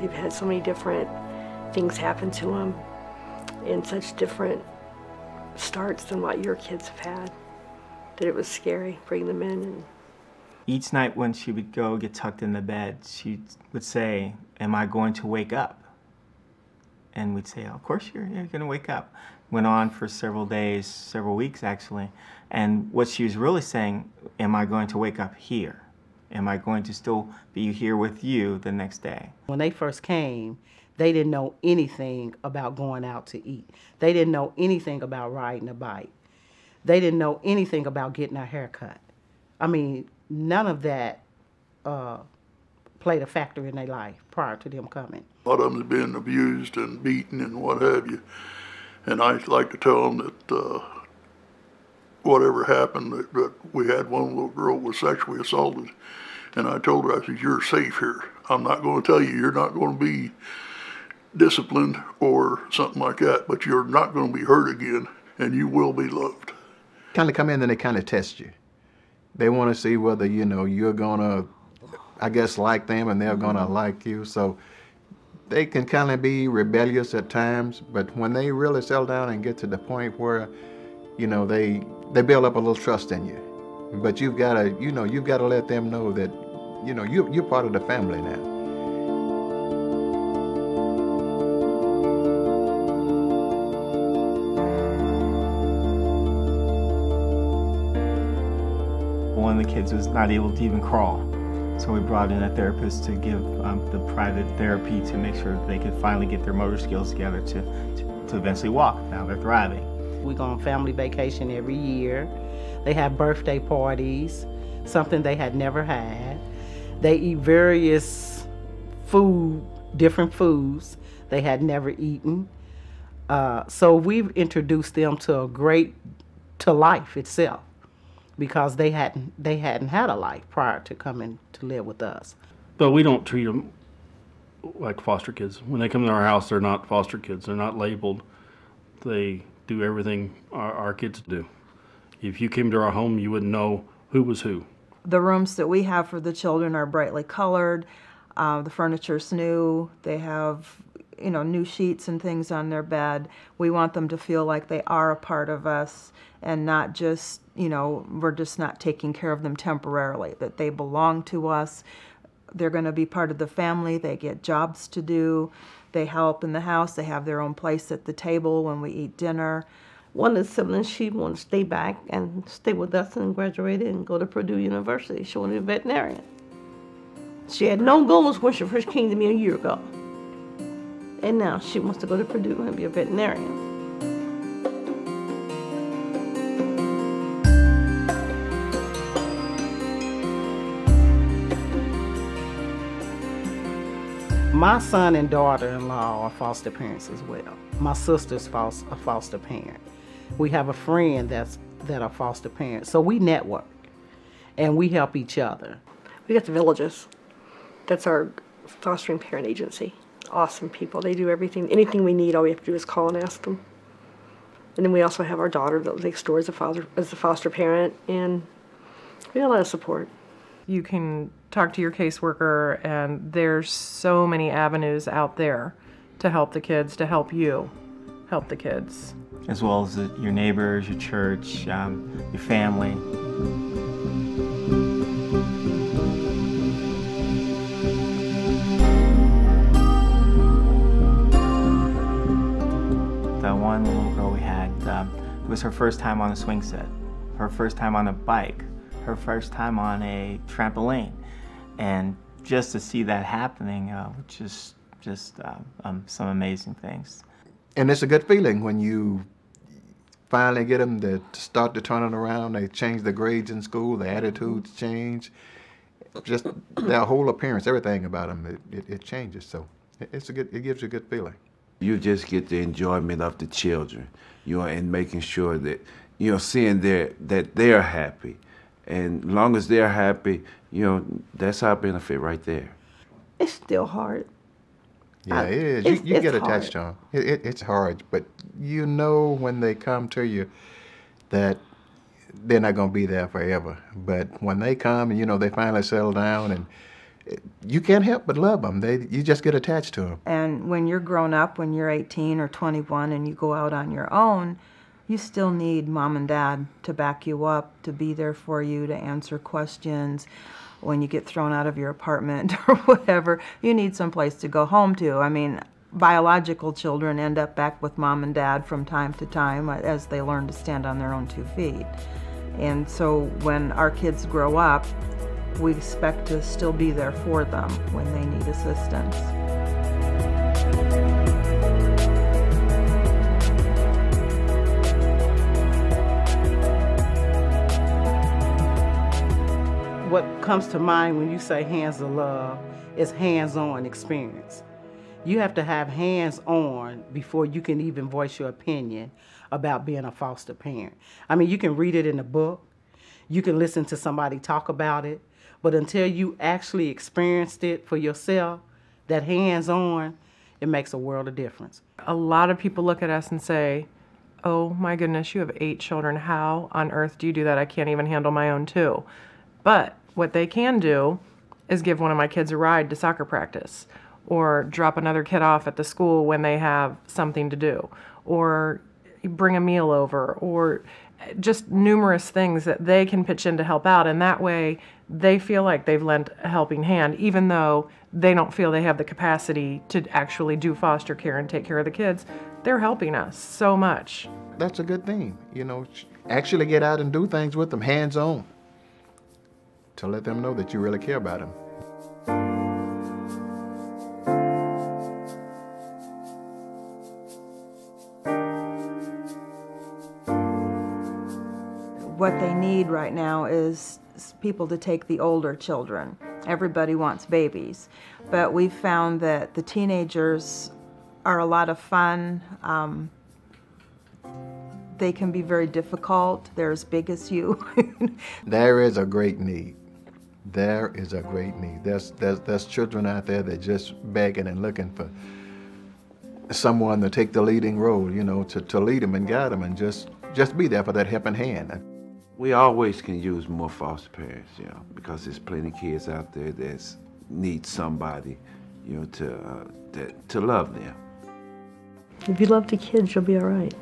They've had so many different things happen to them and such different starts than what your kids have had, that it was scary bringing them in. And each night when she would go get tucked in the bed, she would say, "Am I going to wake up?" And we'd say, "Of course you're going to wake up." Went on for several days, several weeks actually. And what she was really saying, am I going to wake up here? Am I going to still be here with you the next day? When they first came, they didn't know anything about going out to eat. They didn't know anything about riding a bike. They didn't know anything about getting a haircut. I mean, none of that played a factor in their life prior to them coming. A lot of them have been abused and beaten and what have you. And I like to tell them that whatever happened, that we had one little girl was sexually assaulted. And I told her, I said, "You're safe here. I'm not going to tell you you're not going to be disciplined or something like that, but you're not going to be hurt again, and you will be loved." Kind of come in and they kind of test you. They want to see whether, you know, you're going to, I guess, like them and they're going to like you. So they can kind of be rebellious at times, but when they really settle down and get to the point where, you know, they build up a little trust in you. But you've got to, you know, you've got to let them know that, you know, you're part of the family now. One of the kids was not able to even crawl. So we brought in a therapist to give the private therapy to make sure they could finally get their motor skills together to eventually walk. Now they're thriving. We go on family vacation every year. They have birthday parties, something they had never had. They eat various food, different foods they had never eaten. So we've introduced them to life itself, because they hadn't had a life prior to coming to live with us. But we don't treat them like foster kids. When they come to our house, they're not foster kids. They're not labeled. They do everything our kids do. If you came to our home, you wouldn't know who was who. The rooms that we have for the children are brightly colored. The furniture's new. They have, you know, new sheets and things on their bed. We want them to feel like they are a part of us and not just, you know, we're just not taking care of them temporarily, that they belong to us. They're going to be part of the family. They get jobs to do. They help in the house. They have their own place at the table when we eat dinner. one of the siblings, she wanted to stay back and stay with us and graduated and go to Purdue University. She wanted to be a veterinarian. She had no goals when she first came to me a year ago. And now she wants to go to Purdue and be a veterinarian. My son and daughter-in-law are foster parents as well. My sister's a foster parent. We have a friend that are foster parents. So we network and we help each other. We got the Villages. That's our fostering parent agency. Awesome people. They do everything, anything we need. All we have to do is call and ask them. And then we also have our daughter that lives next door as a foster parent, and we got a lot of support. You can talk to your caseworker, and there's so many avenues out there to help the kids, to help you help the kids. As well as your neighbors, your church, your family. The one little girl we had, it was her first time on a swing set, her first time on a bike, her first time on a trampoline. And just to see that happening, just some amazing things. And it's a good feeling when you finally get them to start to turn it around. They change the grades in school, the attitudes change, just their whole appearance, everything about them, it changes. So it gives you a good feeling. You just get the enjoyment of the children, and making sure that, seeing that they're happy. And as long as they're happy, that's our benefit right there. It's still hard. Yeah, it is. You get attached to them. It's hard, but when they come to you that they're not going to be there forever. But when they come and, they finally settle down and you can't help but love them. You just get attached to them. And when you're grown up, when you're 18 or 21 and you go out on your own, you still need mom and dad to back you up, to be there for you, to answer questions. When you get thrown out of your apartment or whatever, you need some place to go home to. I mean, biological children end up back with mom and dad from time to time as they learn to stand on their own 2 feet. And so when our kids grow up, we expect to still be there for them when they need assistance. What comes to mind when you say hands of love is hands-on experience. You have to have hands-on before you can even voice your opinion about being a foster parent. I mean, you can read it in a book, you can listen to somebody talk about it, but until you actually experienced it for yourself, that hands-on, it makes a world of difference. A lot of people look at us and say, oh my goodness, you have 8 children. How on earth do you do that? I can't even handle my own 2. But what they can do is give one of my kids a ride to soccer practice, or drop another kid off at the school when they have something to do, or bring a meal over, or just numerous things that they can pitch in to help out. And that way they feel like they've lent a helping hand, even though they don't feel they have the capacity to actually do foster care and take care of the kids. They're helping us so much. That's a good thing, you know, actually get out and do things with them, hands-on, to let them know that you really care about them. What they need right now is people to take the older children. Everybody wants babies, but we've found that the teenagers are a lot of fun. They can be very difficult. They're as big as you. There is a great need. There is a great need. There's children out there that just begging and looking for someone to take the leading role, you know, to lead them and guide them and just be there for that helping hand. We always can use more foster parents, you know, because there's plenty of kids out there that need somebody, you know, to love them. If you love the kids, you'll be all right.